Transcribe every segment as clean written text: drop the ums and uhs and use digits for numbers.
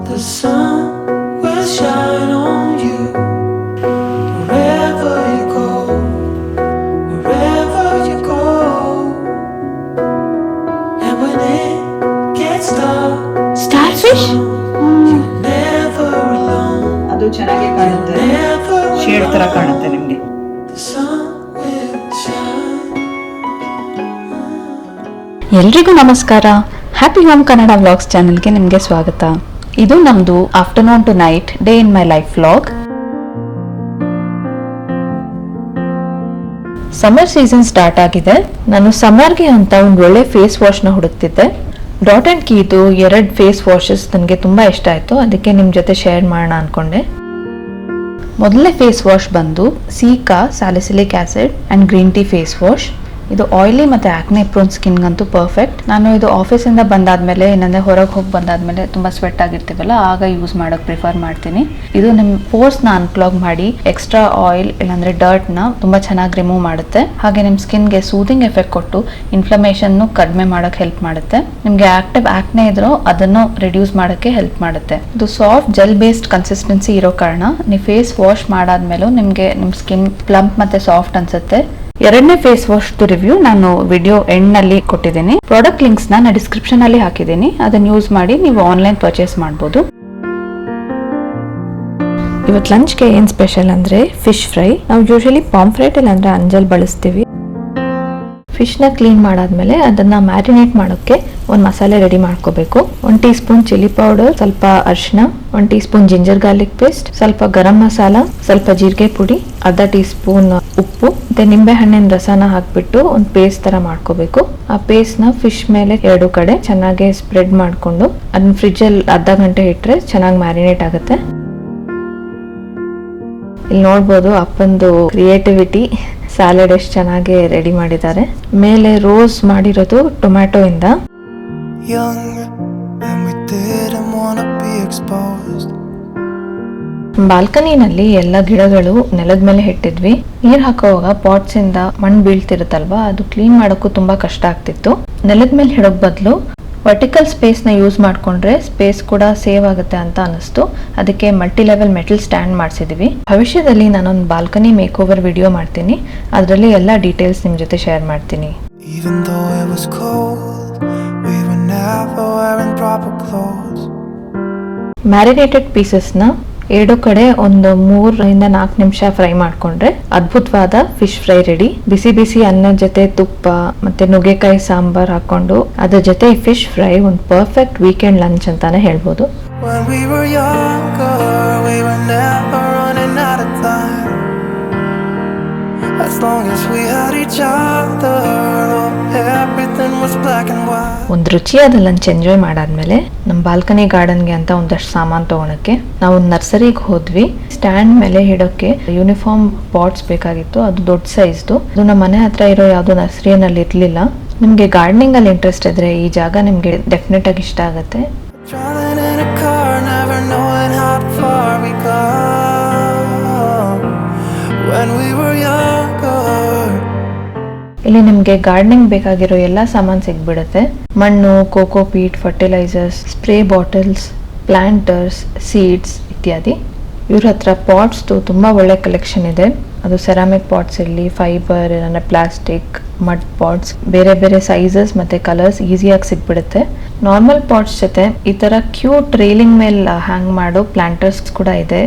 The sun will shine on you wherever you go, wherever you go. And when it gets dark, Starfish? you're never alone. ಅದು ಚೆನ್ನಾಗಿ ಕಾಣುತ್ತೆ, Never shade ತರ alone. ಕಾಣುತ್ತೆ ನಿಮ್ಗೆ. The sun will shine. ಎಲ್ರಿಗೂ ನಮಸ್ಕಾರ. Happy home Kannada vlogs ಚಾನೆಲ್ಗೆ ನಿಮಗೆ ಸ್ವಾಗತ. ಇದು ನಮ್ಮದು afternoon to night day in my life vlog. Summer season start ಆಗಿದೆ. ನಾನು ಸಮ್ಮರ್ಗೆ ಅಂತ ಒಂದು ಒಳ್ಳೆ ಫೇಸ್ ವಾಶ್ನ ಹುಡುಕ್ತಿದ್ದೆ. ಡಾಟ್ ಆ್ಯಂಡ್ ಕೀದು 2 ಫೇಸ್ ವಾಷಸ್ ನನಗೆ ತುಂಬ ಇಷ್ಟ ಆಯಿತು, ಅದಕ್ಕೆ ನಿಮ್ಮ ಜೊತೆ ಶೇರ್ ಮಾಡೋಣ ಅಂದ್ಕೊಂಡೆ. ಮೊದಲನೇ ಫೇಸ್ ವಾಶ್ ಬಂದು cica salicylic acid and green tea face wash. ಇದು ಆಯಿಲಿ ಮತ್ತು ಆಕ್ನೆ ಪ್ರೋನ್ ಸ್ಕಿನ್ಗಂತೂ ಪರ್ಫೆಕ್ಟ್. ನಾನು ಇದು ಆಫೀಸಿಂದ ಬಂದಾದ್ಮೇಲೆ, ಇನ್ನೊಂದೇ ಹೊರಗೆ ಹೋಗಿ ಬಂದಾದ್ಮೇಲೆ ತುಂಬ ಸ್ವೆಟ್ ಆಗಿರ್ತೀವಲ್ಲ, ಆಗ ಯೂಸ್ ಮಾಡೋಕೆ ಪ್ರಿಫರ್ ಮಾಡ್ತೀನಿ. ಇದು ನಿಮ್ಮ ಪೋರ್ಸ್ನ ಅನ್ಕ್ಲಾಗ್ ಮಾಡಿ ಎಕ್ಸ್ಟ್ರಾ ಆಯಿಲ್ ಇಲ್ಲಾಂದ್ರೆ ಡರ್ಟ್ನ ತುಂಬ ಚೆನ್ನಾಗಿ ರಿಮೂವ್ ಮಾಡುತ್ತೆ. ಹಾಗೆ ನಿಮ್ಮ ಸ್ಕಿನ್ಗೆ ಸೂದಿಂಗ್ ಎಫೆಕ್ಟ್ ಕೊಟ್ಟು ಇನ್ಫ್ಲಮೇಷನ್ನು ಕಡಿಮೆ ಮಾಡೋಕ್ಕೆ ಹೆಲ್ಪ್ ಮಾಡುತ್ತೆ. ನಿಮಗೆ ಆಕ್ಟಿವ್ ಆಕ್ನೆ ಇದ್ರೂ ಅದನ್ನು ರಿಡ್ಯೂಸ್ ಮಾಡೋಕ್ಕೆ ಹೆಲ್ಪ್ ಮಾಡುತ್ತೆ. ಇದು ಸಾಫ್ಟ್ ಜೆಲ್ ಬೇಸ್ಡ್ ಕನ್ಸಿಸ್ಟೆನ್ಸಿ ಇರೋ ಕಾರಣ ನೀವು ಫೇಸ್ ವಾಶ್ ಮಾಡಾದ್ಮೇಲೂ ನಿಮಗೆ ನಿಮ್ಮ ಸ್ಕಿನ್ ಪ್ಲಂಪ್ ಮತ್ತು ಸಾಫ್ಟ್ ಅನ್ಸುತ್ತೆ. ಎರಡನೇ ಫೇಸ್ ವಾಶ್ ರಿವ್ಯೂ ನಾನು ವಿಡಿಯೋ ಎಂಡ್ ನಲ್ಲಿ ಕೊಟ್ಟಿದ್ದೀನಿ. ಪ್ರಾಡಕ್ಟ್ ಲಿಂಕ್ಸ್ ನಾನು ಡಿಸ್ಕ್ರಿಪ್ಷನ್ ಅಲ್ಲಿ ಹಾಕಿದ್ದೀನಿ, ಅದನ್ನ ಯೂಸ್ ಮಾಡಿ ನೀವು ಆನ್ಲೈನ್ ಪರ್ಚೇಸ್ ಮಾಡಬಹುದು. ಇವತ್ತು ಲಂಚ್ಗೆ ಏನ್ ಸ್ಪೆಷಲ್ ಅಂದ್ರೆ ಫಿಶ್ ಫ್ರೈ. ನಾವು ಯೂಶಲಿ ಪಾಂಫ್ರೆಟ್ ಇಲ್ಲಾಂದ್ರೆ ಅಂಜಲ್ ಬಳಸ್ತೀವಿ. ಫಿಶ್ನ ಕ್ಲೀನ್ ಮಾಡಾದ್ಮೇಲೆ ಅದನ್ನ ಮ್ಯಾರಿನೇಟ್ ಮಾಡೋಕ್ಕೆ ಒಂದು ಮಸಾಲೆ ರೆಡಿ ಮಾಡ್ಕೋಬೇಕು. 1 ಟೀ ಸ್ಪೂನ್ ಚಿಲ್ಲಿ ಪೌಡರ್, ಸ್ವಲ್ಪ ಅರಿಶಿನ, 1 tea spoon ginger garlic paste, ಸ್ವಲ್ಪ ಗರಂ ಮಸಾಲ, ಸ್ವಲ್ಪ ಜೀರಿಗೆ ಪುಡಿ, ಅರ್ಧ ಟೀ ಸ್ಪೂನ್ ಉಪ್ಪು ಮತ್ತೆ ನಿಂಬೆ ಹಣ್ಣಿನ ರಸನ ಹಾಕ್ಬಿಟ್ಟು ಒಂದು ಪೇಸ್ಟ್ ತರ ಮಾಡ್ಕೋಬೇಕು. ಆ ಪೇಸ್ಟ್ ನ ಫಿಶ್ ಮೇಲೆ 2 ಕಡೆ ಚೆನ್ನಾಗಿ ಸ್ಪ್ರೆಡ್ ಮಾಡ್ಕೊಂಡು ಅದನ್ನ ಫ್ರಿಜ್ ಅಲ್ಲಿ ಅರ್ಧ ಗಂಟೆ ಇಟ್ರೆ ಚೆನ್ನಾಗಿ ಮ್ಯಾರಿನೇಟ್ ಆಗುತ್ತೆ. ಇಲ್ಲಿ ನೋಡ್ಬೋದು ಅಪ್ಪಂದು ಕ್ರಿಯೇಟಿವಿಟಿ. ಸ್ಯಾಲೆಡ್ ಎಷ್ಟು ಚೆನ್ನಾಗಿ ರೆಡಿ ಮಾಡಿದ್ದಾರೆ. ಮೇಲೆ ರೋಸ್ ಮಾಡಿರೋದು ಟೊಮ್ಯಾಟೊ ಇಂದ. Young and we didn't wanna be exposed. ಬಾಲ್ಕನಿನಲ್ಲಿ ಎಲ್ಲ ಗಿಡಗಳು ನೆಲದ ಮೇಲೆ ಇಟ್ಟಿದ್ವಿ. ನೀರ್ ಹಾಕೋವಾಗ ಪಾಟ್ಸ್ ಇಂದ ಮಣ್ಣು ಬೀಳ್ತಿರುತ್ತಲ್ವಾ, ಅದು ಕ್ಲೀನ್ ಮಾಡೋಕ್ಕೂ ತುಂಬಾ ಕಷ್ಟ ಆಗ್ತಿತ್ತು. ನೆಲದ ಮೇಲೆ ಇಡೋಕ್ ಬದಲು ವರ್ಟಿಕಲ್ ಸ್ಪೇಸ್ ನ ಯೂಸ್ ಮಾಡ್ಕೊಂಡ್ರೆ ಸ್ಪೇಸ್ ಕೂಡ ಸೇವ್ ಆಗುತ್ತೆ ಅಂತ ಅನಿಸ್ತು. ಅದಕ್ಕೆ ಮಲ್ಟಿ ಲೆವೆಲ್ ಮೆಟಲ್ ಸ್ಟ್ಯಾಂಡ್ ಮಾಡಿಸಿದೀವಿ. ಭವಿಷ್ಯದಲ್ಲಿ ನಾನೊಂದು ಬಾಲ್ಕನಿ ಮೇಕ್ ಓವರ್ ವಿಡಿಯೋ ಮಾಡ್ತೀನಿ, ಅದರಲ್ಲಿ ಎಲ್ಲ ಡೀಟೇಲ್ಸ್ ನಿಮ್ ಜೊತೆ ಶೇರ್ ಮಾಡ್ತೀನಿ. Even though it was cold, we were never wearing proper clothes. Marinated ಪೀಸಸ್ನ 2 ಕಡೆ ಒಂದು 3 ಇಂದ 4 ನಿಮಿಷ ಫ್ರೈ ಮಾಡ್ಕೊಂಡ್ರೆ ಅದ್ಭುತವಾದ ಫಿಶ್ ಫ್ರೈ ರೆಡಿ. ಬಿಸಿ ಬಿಸಿ ಅನ್ನದ ಜೊತೆ ತುಪ್ಪ ಮತ್ತೆ ನುಗ್ಗೆಕಾಯಿ ಸಾಂಬಾರ್ ಹಾಕೊಂಡು ಅದ್ರ ಜೊತೆ ಈ ಫಿಶ್ ಫ್ರೈ ಒಂದು ಪರ್ಫೆಕ್ಟ್ ವೀಕೆಂಡ್ ಲಂಚ್ ಅಂತಾನೆ ಹೇಳ್ಬೋದು. When we were younger, we were never running out of time. As long as we had each other, oh, everything was black and white. ಒಂದು ರುಚಿಯಾದ ಲಂಚ್ ಎಂಜಾಯ್ ಮಾಡಾದ್ಮೇಲೆ ನಮ್ಮ balcony ಗಾರ್ಡನ್ಗೆ ಅಂತ ಒಂದಷ್ಟು ಸಾಮಾನು ತಗೊಳಕ್ಕೆ ನಾವು ನರ್ಸರಿಗೆ ಹೋದ್ವಿ. ಸ್ಟ್ಯಾಂಡ್ ಮೇಲೆ ಇಡೋಕೆ ಯೂನಿಫಾರ್ಮ್ ಪಾಟ್ಸ್ ಬೇಕಾಗಿತ್ತು, ಅದು ದೊಡ್ಡ ಸೈಜ್ದು. ಅದು ನಮ್ಮ ಮನೆ ಹತ್ರ ಇರೋ ಯಾವ್ದು ನರ್ಸರಿಯಲ್ಲಿ ಇರ್ಲಿಲ್ಲ. ನಿಮ್ಗೆ ಗಾರ್ಡನಿಂಗ್ ಅಲ್ಲಿ ಇಂಟ್ರೆಸ್ಟ್ ಇದ್ರೆ ಈ ಜಾಗ ನಿಮ್ಗೆ ಡೆಫಿನೆಟ್ ಆಗಿ ಇಷ್ಟ ಆಗುತ್ತೆ. Traveling in a car, never knowing how far we go. When we were younger. ಇಲ್ಲಿ ನಿಮ್ಗೆ ಗಾರ್ಡನಿಂಗ್ ಬೇಕಾಗಿರೋ ಎಲ್ಲ ಸಾಮಾನು ಸಿಗ್ಬಿಡುತ್ತೆ. ಮಣ್ಣು, coco peat, fertilisers, spray bottles, planters, seeds ಇತ್ಯಾದಿ. ಇವ್ರ ಹತ್ರ ಪಾಟ್ಸ್ದು ತುಂಬಾ ಒಳ್ಳೆ ಕಲೆಕ್ಷನ್ ಇದೆ. ಅದು ಸೆರಾಮಿಕ್ ಪಾಟ್ಸ್ ಇರಲಿ, ಫೈಬರ್ ಇಲ್ಲ ಪ್ಲಾಸ್ಟಿಕ್, ಮಡ್ ಪಾಟ್ಸ್, ಬೇರೆ ಬೇರೆ ಸೈಜಸ್ ಮತ್ತೆ ಕಲರ್ಸ್ ಈಸಿಯಾಗಿ ಸಿಗ್ಬಿಡುತ್ತೆ. ನಾರ್ಮಲ್ ಪಾಟ್ಸ್ ಜೊತೆ ಈ ತರ ಕ್ಯೂಟ್ ರೇಲಿಂಗ್ ಮೇಲೆ ಹ್ಯಾಂಗ್ ಮಾಡೋ ಪ್ಲಾಂಟರ್ಸ್ ಕೂಡ ಇದೆ.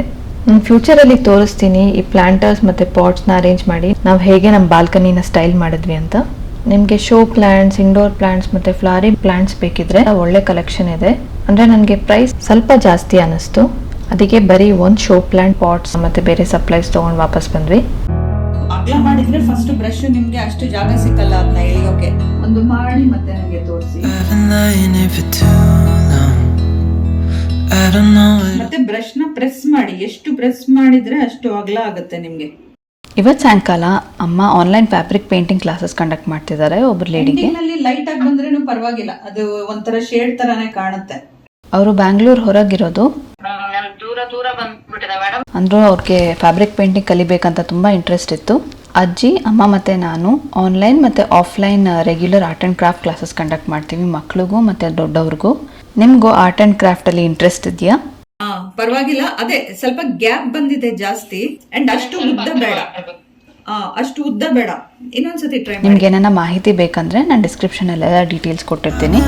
ಫ್ಯೂಚರ್ ಅಲ್ಲಿ ತೋರಿಸ್ತೀನಿ ಈ ಪ್ಲಾಂಟರ್ಸ್ ಮತ್ತೆ ಪಾಟ್ಸ್ ನ ಅರೇಂಜ್ ಮಾಡಿ ನಾವು ಹೇಗೆ ನಮ್ಮ ಬಾಲ್ಕನಿನ ಸ್ಟೈಲ್ ಮಾಡಿದ್ವಿ ಅಂತ. ನಿಮ್ಗೆ ಶೋ ಪ್ಲಾಂಟ್ಸ್, ಇಂಡೋರ್ ಪ್ಲಾಂಟ್ಸ್ ಮತ್ತೆ ಫ್ಲಾರಿಂಗ್ ಪ್ಲಾಂಟ್ಸ್ ಬೇಕಿದ್ರೆ ಒಳ್ಳೆ ಕಲೆಕ್ಷನ್ ಇದೆ. ಅಂದ್ರೆ ನನಗೆ ಪ್ರೈಸ್ ಸ್ವಲ್ಪ ಜಾಸ್ತಿ ಅನಿಸ್ತು, ಅದಕ್ಕೆ ಬರೀ ಒಂದು ಶೋ ಪ್ಲಾಂಟ್ ಪಾಟ್ಸ್ ಮತ್ತೆ ಬೇರೆ ಸಪ್ಲೈಸ್ ತಗೊಂಡು ವಾಪಸ್ ಬಂದ್ವಿ. ಅಗಲ ಮಾಡಿದ್ರೆ ಫಸ್ಟ್ ಬ್ರಷ್ ನಿಮ್ಗೆ ಅಷ್ಟು ಜಾಗ ಸಿಕ್ಕಲ್ಲ ಅದನ್ನ ಎಳಿಯೋಕೆ. ಒಂದು ಮಾಡಿ ಮತ್ತೆ ನನಗೆ ತೋರಿಸಿ. ಮತ್ತೆ ಬ್ರಷ್ ನ ಪ್ರೆಸ್ ಮಾಡಿ, ಎಷ್ಟು ಪ್ರೆಸ್ ಮಾಡಿದ್ರೆ ಅಷ್ಟು ಅಗಲ ಆಗುತ್ತೆ ನಿಮ್ಗೆ. ಇವತ್ತು ಸಾಯಂಕಾಲ ಅಮ್ಮ online fabric painting classes conduct ಮಾಡ್ತಿದ್ದಾರೆ ಒಬ್ರು ಲೇಡಿಗೆ. ಲೈಟ್ ಆಗಿ ಬಂದ್ರೇನು ಪರವಾಗಿಲ್ಲ, ಅದು ಒಂಥರ ಶೇಡ್ ತರಾನೇ ಕಾಣುತ್ತೆ. ಅವರು ಬ್ಯಾಂಗ್ಳೂರ್ ಹೊರಗಿರೋದು. ಅಂದ್ರೂ ಅವ್ರಿಗೆ ಫ್ಯಾಬ್ರಿಕ್ ಪೇಂಟಿಂಗ್ ಕಲಿಬೇಕಂತ ತುಂಬಾ ಇಂಟ್ರೆಸ್ಟ್ ಇತ್ತು. ಅಜ್ಜಿ, ಅಮ್ಮ ಮತ್ತು ನಾನು ಆನ್ಲೈನ್ ಮತ್ತು offline regular art and craft classes conduct ಮಾಡ್ತೀವಿ, ಮಕ್ಳಿಗೂ ಮತ್ತು ದೊಡ್ಡವ್ರಿಗೂ. ನಿಮಗೂ ಆರ್ಟ್ ಆ್ಯಂಡ್ ಕ್ರಾಫ್ಟಲ್ಲಿ ಇಂಟ್ರೆಸ್ಟ್ ಇದೆಯಾ? ಪರವಾಗಿಲ್ಲ, ಅದೇ ಸ್ವಲ್ಪ ಗ್ಯಾಪ್ ಬಂದಿದೆ ಜಾಸ್ತಿ. ಅಂಡ್ ಅಷ್ಟು ಉದ್ದ ಬೇಡ. ಇನ್ನೊಂದ್ಸತಿ ಟ್ರೈ ಮಾಡಿ. ನಿಮ್ಗೆ ಏನಾರ ಮಾಹಿತಿ ಬೇಕಂದ್ರೆ ನಾನು ಡಿಸ್ಕ್ರಿಪ್ಷನ್ ಎಲ್ಲ ಡೀಟೇಲ್ಸ್ ಕೊಟ್ಟಿರ್ತೀನಿ.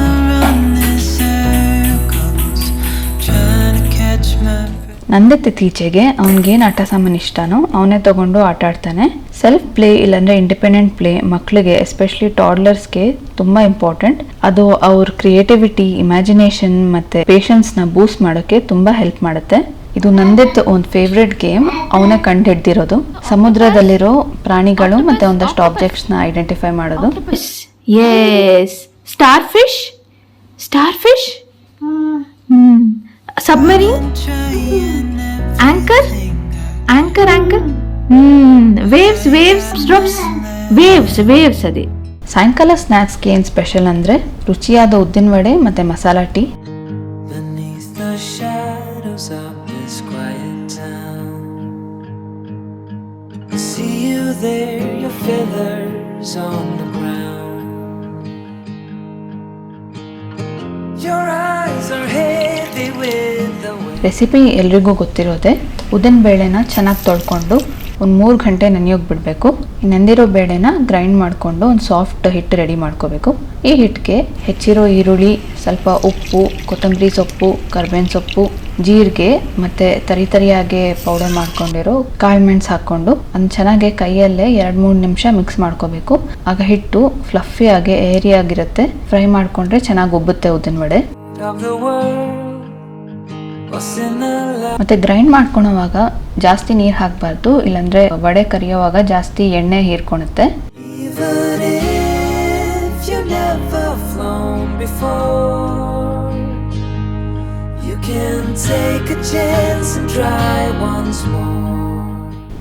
ನಂದಿತ್ತೀಚೆಗೆ ಅವ್ನಿಗೇನು ಆಟ ಸಾಮಾನು ಇಷ್ಟನೋ ಅವನೇ ತಗೊಂಡು ಆಟ ಆಡ್ತಾನೆ. ಸೆಲ್ಫ್ ಪ್ಲೇ ಇಲ್ಲಾಂದ್ರೆ ಇಂಡಿಪೆಂಡೆಂಟ್ ಪ್ಲೇ ಮಕ್ಕಳಿಗೆ ಎಸ್ಪೆಷಲಿ ಟಾಡ್ಲರ್ಸ್ಗೆ ತುಂಬಾ ಇಂಪಾರ್ಟೆಂಟ್. ಅದು ಅವ್ರ ಕ್ರಿಯೇಟಿವಿಟಿ, ಇಮ್ಯಾಜಿನೇಷನ್ ಮತ್ತೆ ಪೇಷನ್ಸ್ನ ಬೂಸ್ಟ್ ಮಾಡೋಕ್ಕೆ ತುಂಬಾ ಹೆಲ್ಪ್ ಮಾಡುತ್ತೆ. ಇದು ನಂದಿತ್ ಒಂದು ಫೇವ್ರೆಟ್ ಗೇಮ್. ಅವನೇ ಕಂಡು ಹಿಡ್ದಿರೋದು. ಸಮುದ್ರದಲ್ಲಿರೋ ಪ್ರಾಣಿಗಳು ಮತ್ತೆ ಒಂದಷ್ಟು ಆಬ್ಜೆಕ್ಟ್ಸ್ ನ ಐಡೆಂಟಿಫೈ ಮಾಡೋದು. Star fish, submarine, anchor, waves ಅದೇ. ಸಾಯಂಕಾಲ ಸ್ನ್ಯಾಕ್ಸ್ಗೆ ಏನು ಸ್ಪೆಷಲ್ ಅಂದ್ರೆ ರುಚಿಯಾದ ಉದ್ದಿನ ವಡೆ ಮತ್ತೆ ಮಸಾಲಾ ಟೀ. ರೆಸಿಪಿ ಎಲ್ರಿಗೂ ಗೊತ್ತಿರೋದೆ. ಉದ್ದಿನ ಬೇಳೆನ ಚೆನ್ನಾಗಿ ತೊಳ್ಕೊಂಡು ಒಂದು 3 ಗಂಟೆ ನೆನೆಯೋಗಿ ಬಿಡಬೇಕು. ಈ ನೆಂದಿರೋ ಬೇಳೆನ ಗ್ರೈಂಡ್ ಮಾಡಿಕೊಂಡು ಒಂದು ಸಾಫ್ಟ್ ಹಿಟ್ಟು ರೆಡಿ ಮಾಡ್ಕೋಬೇಕು. ಈ ಹಿಟ್ಟಿಗೆ ಹೆಚ್ಚಿರೋ ಈರುಳ್ಳಿ, ಸ್ವಲ್ಪ ಉಪ್ಪು, ಕೊತ್ತಂಬರಿ ಸೊಪ್ಪು, ಕರ್ಬೇವಿನ ಸೊಪ್ಪು, ಜೀರಿಗೆ ಮತ್ತೆ ತರಿಯಾಗಿ ಪೌಡರ್ ಮಾಡ್ಕೊಂಡಿರೋ ಕಾಳು ಮೆಣಸು ಹಾಕ್ಕೊಂಡು ಅದನ್ನ ಚೆನ್ನಾಗಿ ಕೈಯಲ್ಲೇ 2-3 ನಿಮಿಷ ಮಿಕ್ಸ್ ಮಾಡ್ಕೋಬೇಕು. ಆಗ ಹಿಟ್ಟು ಫ್ಲಫಿ ಆಗಿ ಏರಿ ಆಗಿರುತ್ತೆ. ಫ್ರೈ ಮಾಡ್ಕೊಂಡ್ರೆ ಚೆನ್ನಾಗಿ ಉಬ್ಬುತ್ತೆ ಉದ್ದಿನ ವಡೆ. ಮತ್ತೆ ಗ್ರೈಂಡ್ ಮಾಡ್ಕೊಳೋವಾಗ ಜಾಸ್ತಿ ನೀರು ಹಾಕಬಾರ್ದು, ಇಲ್ಲಾಂದ್ರೆ ವಡೆ ಕರಿಯೋವಾಗ ಜಾಸ್ತಿ ಎಣ್ಣೆ ಹೀರ್ಕೊಳುತ್ತೆ.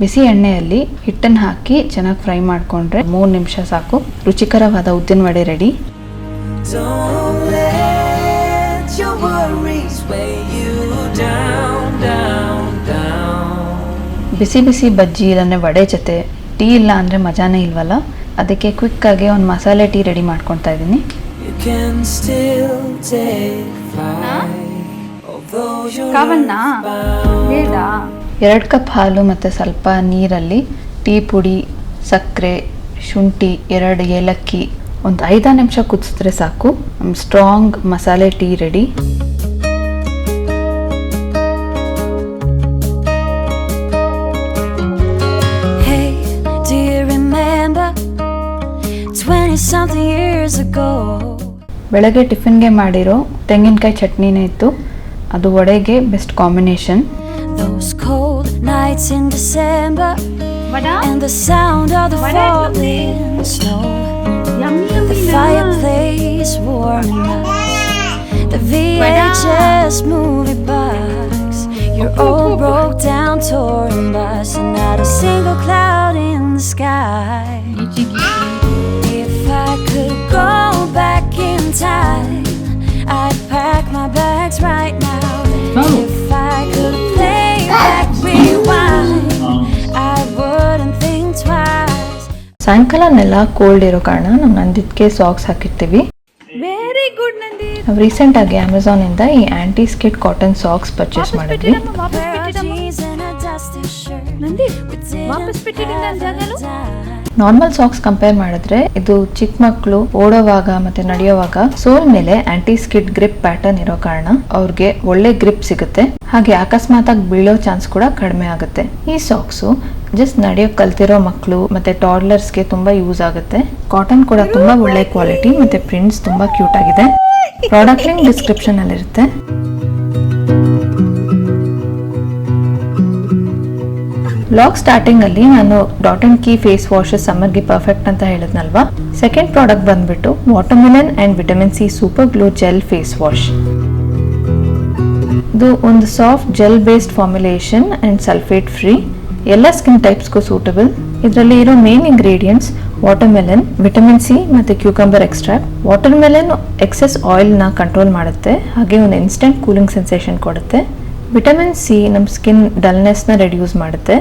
ಬಿಸಿ ಎಣ್ಣೆಯಲ್ಲಿ ಹಿಟ್ಟನ್ನು ಹಾಕಿ ಚೆನ್ನಾಗಿ ಫ್ರೈ ಮಾಡ್ಕೊಂಡ್ರೆ 3 ನಿಮಿಷ ಸಾಕು. ರುಚಿಕರವಾದ ಉದ್ದಿನ ವಡೆ ರೆಡಿ. ಬಿಸಿ ಬಿಸಿ ಬಜ್ಜಿ ಇಲ್ಲಾಂದ್ರೆ ವಡೆ ಜೊತೆ ಟೀ ಇಲ್ಲ ಅಂದ್ರೆ ಮಜಾನೇ ಇಲ್ವಲ್ಲ. ಅದಕ್ಕೆ ಕ್ವಿಕ್ ಆಗಿ ಒಂದು ಮಸಾಲೆ ಟೀ ರೆಡಿ ಮಾಡ್ಕೊತಾ ಇದ್ದೀನಿ. ಎರಡು ಕಪ್ ಹಾಲು ಮತ್ತೆ ಸ್ವಲ್ಪ ನೀರಲ್ಲಿ ಟೀ ಪುಡಿ, ಸಕ್ಕರೆ, ಶುಂಠಿ, 2 ಏಲಕ್ಕಿ ಒಂದು 5 ನಿಮಿಷ ಕುದಿಸಿದ್ರೆ ಸಾಕು. ಸ್ಟ್ರಾಂಗ್ ಮಸಾಲೆ ಟೀ ರೆಡಿ. ಬೆಳಗ್ಗೆ ಟಿಫಿನ್ಗೆ ಮಾಡಿರೋ ತೆಂಗಿನಕಾಯಿ ಚಟ್ನಿನೇ ಇತ್ತು. ಅದು ವಡೆಗೆ best combination. The VHS movie box, your old broke down touring bus, and not a single cloud in the sky. If I could go back in time, I'd pack my bags right now. If I could play back rewind, I wouldn't think twice. ಸಾಯಂಕಾಲ ನೆಲ cold ಇರೋ ಕಾರಣ ನಾವು ನಂದಿತ್ಗೆ socks ಹಾಕಿರ್ತೀವಿ. Very good Nandi. ನಾವು recent ಆಗಿ Amazon ಇಂದ ಈ aunty skid cotton socks purchase ಮಾಡಿದ್ವಿ. ನಾರ್ಮಲ್ ಸಾಕ್ಸ್ ಕಂಪೇರ್ ಮಾಡಿದ್ರೆ ಇದು ಚಿಕ್ಕ ಮಕ್ಕಳು ಓಡೋವಾಗ ಮತ್ತೆ ನಡೆಯುವಾಗ ಸೋಲ್ ಮೇಲೆ ಆಂಟಿ ಸ್ಕಿಡ್ ಗ್ರಿಪ್ ಪ್ಯಾಟರ್ನ್ ಇರೋ ಕಾರಣ ಅವ್ರಿಗೆ ಒಳ್ಳೆ ಗ್ರಿಪ್ ಸಿಗುತ್ತೆ. ಹಾಗೆ ಅಕಸ್ಮಾತ್ ಆಗಿ ಬೀಳೋ ಚಾನ್ಸ್ ಕೂಡ ಕಡಿಮೆ ಆಗುತ್ತೆ. ಈ ಸಾಕ್ಸು ಜಸ್ಟ್ ನಡೆಯೋಕ್ ಕಲ್ತಿರೋ ಮಕ್ಕಳು ಮತ್ತೆ ಟಾಡ್ಲರ್ಸ್ಗೆ ತುಂಬಾ ಯೂಸ್ ಆಗುತ್ತೆ. ಕಾಟನ್ ಕೂಡ ತುಂಬಾ ಒಳ್ಳೆ ಕ್ವಾಲಿಟಿ ಮತ್ತೆ ಪ್ರಿಂಟ್ಸ್ ತುಂಬಾ ಕ್ಯೂಟ್ ಆಗಿದೆ. ಪ್ರಾಡಕ್ಟ್ ಲಿಂಕ್ ಡಿಸ್ಕ್ರಿಪ್ಷನ್ ಅಲ್ಲಿ ಇರುತ್ತೆ. ಬ್ಲಾಗ್ ಸ್ಟಾರ್ಟಿಂಗ್ ಅಲ್ಲಿ ನಾನು dot and key face wash ಸಮ್ಮರ್ಗೆ ಪರ್ಫೆಕ್ಟ್ ಅಂತ ಹೇಳಿದ್ನಲ್ವಾ. ಸೆಕೆಂಡ್ ಪ್ರಾಡಕ್ಟ್ ಬಂದ್ಬಿಟ್ಟು watermelon and vitamin C super glow gel face wash. ಇದು ಒಂದು soft gel based formulation and sulphate free. ಎಲ್ಲ ಸ್ಕಿನ್ ಟೈಪ್ಸ್ಗೂ ಸೂಟಬಲ್. ಇದರಲ್ಲಿ ಇರೋ main ingredients watermelon, vitamin C ಮತ್ತೆ cucumber extract. Watermelon excess oil ನ ಕಂಟ್ರೋಲ್ ಮಾಡುತ್ತೆ, ಹಾಗೆ ಒಂದು ಇನ್ಸ್ಟೆಂಟ್ ಕೂಲಿಂಗ್ ಸೆನ್ಸೇಷನ್ ಕೊಡುತ್ತೆ. ವಿಟಮಿನ್ ಸಿ ನಮ್ಮ ಸ್ಕಿನ್ ಡಲ್ನೆಸ್ನ ರೆಡ್ಯೂಸ್ ಮಾಡುತ್ತೆ,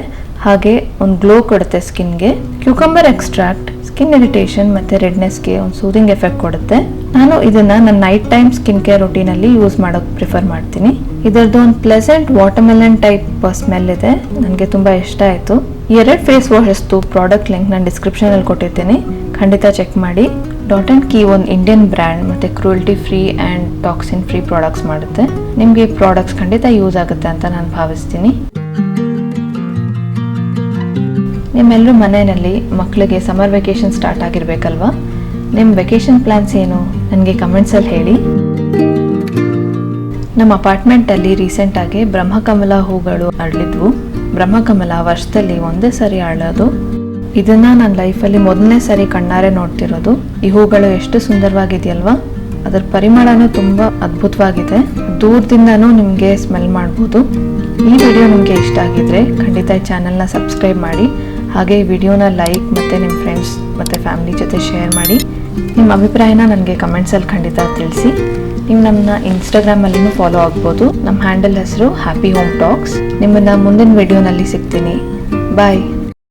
ಹಾಗೆ ಒಂದು ಗ್ಲೋ ಕೊಡುತ್ತೆ ಸ್ಕಿನ್ಗೆ. ಕ್ಯೂಕಂಬರ್ ಎಕ್ಸ್ಟ್ರಾಕ್ಟ್ ಸ್ಕಿನ್ ಇರಿಟೇಷನ್ ಮತ್ತು ರೆಡ್ನೆಸ್ಗೆ ಒಂದು ಸೂದಿಂಗ್ ಎಫೆಕ್ಟ್ ಕೊಡುತ್ತೆ. ನಾನು ಇದನ್ನ ನನ್ನ ನೈಟ್ ಟೈಮ್ ಸ್ಕಿನ್ ಕೇರ್ ರೊಟೀನಲ್ಲಿ ಯೂಸ್ ಮಾಡೋಕೆ ಪ್ರಿಫರ್ ಮಾಡ್ತೀನಿ. ಇದರದ್ದು ಒಂದು ಪ್ಲೆಸೆಂಟ್ ವಾಟರ್ಮೆಲನ್ ಟೈಪ್ ಸ್ಮೆಲ್ ಇದೆ, ನನಗೆ ತುಂಬ ಇಷ್ಟ ಆಯಿತು. 2 ಫೇಸ್ ವಾಶಸ್ದು ಪ್ರಾಡಕ್ಟ್ ಲಿಂಕ್ ನಾನು ಡಿಸ್ಕ್ರಿಪ್ಷನಲ್ಲಿ ಕೊಟ್ಟಿರ್ತೀನಿ, ಖಂಡಿತ ಚೆಕ್ ಮಾಡಿ. ಡಾಟ್ ಆ್ಯಂಡ್ ಕೀ ಒಂದು ಇಂಡಿಯನ್ ಬ್ರ್ಯಾಂಡ್ ಮತ್ತು cruelty free and toxin free products ಮಾಡುತ್ತೆ. ನಿಮಗೆ ಈ ಪ್ರಾಡಕ್ಟ್ಸ್ ಖಂಡಿತ ಯೂಸ್ ಆಗುತ್ತೆ ಅಂತ ನಾನು ಭಾವಿಸ್ತೀನಿ. ನಿಮ್ಮೆಲ್ಲರೂ ಮನೆಯಲ್ಲಿ ಮಕ್ಕಳಿಗೆ ಸಮರ್ ವೆಕೇಷನ್ ಸ್ಟಾರ್ಟ್ ಆಗಿರಬೇಕಲ್ವಾ? ನಿಮ್ಮ ವೆಕೇಷನ್ ಪ್ಲ್ಯಾನ್ಸ್ ಏನು ನನಗೆ ಕಮೆಂಟ್ಸಲ್ಲಿ ಹೇಳಿ. ನಮ್ಮ ಅಪಾರ್ಟ್ಮೆಂಟಲ್ಲಿ ರೀಸೆಂಟಾಗಿ ಬ್ರಹ್ಮಕಮಲ ಹೂಗಳು ಅರಳಿದ್ವು. ಬ್ರಹ್ಮಕಮಲ ವರ್ಷದಲ್ಲಿ ಒಂದೇ ಸರಿ ಅರಳೋದು. ಇದನ್ನು ನನ್ನ ಲೈಫಲ್ಲಿ ಮೊದಲನೇ ಸರಿ ಕಣ್ಣಾರೆ ನೋಡ್ತಿರೋದು. ಈ ಹೂಗಳು ಎಷ್ಟು ಸುಂದರವಾಗಿದೆಯಲ್ವಾ? ಅದರ ಪರಿಮಳನೂ ತುಂಬ ಅದ್ಭುತವಾಗಿದೆ. ದೂರದಿಂದನೂ ನಿಮಗೆ ಸ್ಮೆಲ್ ಮಾಡ್ಬೋದು. ಈ ವಿಡಿಯೋ ನಿಮಗೆ ಇಷ್ಟ ಆಗಿದ್ರೆ ಖಂಡಿತ ಈ ಚಾನಲ್ನ ಸಬ್ಸ್ಕ್ರೈಬ್ ಮಾಡಿ. ಹಾಗೆ ಈ ವಿಡಿಯೋನ ಲೈಕ್ ಮತ್ತು ನಿಮ್ಮ ಫ್ರೆಂಡ್ಸ್ ಮತ್ತು ಫ್ಯಾಮಿಲಿ ಜೊತೆ ಶೇರ್ ಮಾಡಿ. ನಿಮ್ಮ ಅಭಿಪ್ರಾಯನ ನನಗೆ ಕಮೆಂಟ್ಸಲ್ಲಿ ಖಂಡಿತ ತಿಳಿಸಿ. ನೀವು ನಮ್ಮನ್ನ ಇನ್ಸ್ಟಾಗ್ರಾಮಲ್ಲಿನೂ ಫಾಲೋ ಆಗ್ಬೋದು. ನಮ್ಮ ಹ್ಯಾಂಡಲ್ ಹೆಸರು ಹ್ಯಾಪಿ ಹೋಮ್ ಟಾಕ್ಸ್. ನಿಮ್ಮನ್ನು ಮುಂದಿನ ವಿಡಿಯೋನಲ್ಲಿ ಸಿಗ್ತೀನಿ. ಬಾಯ್.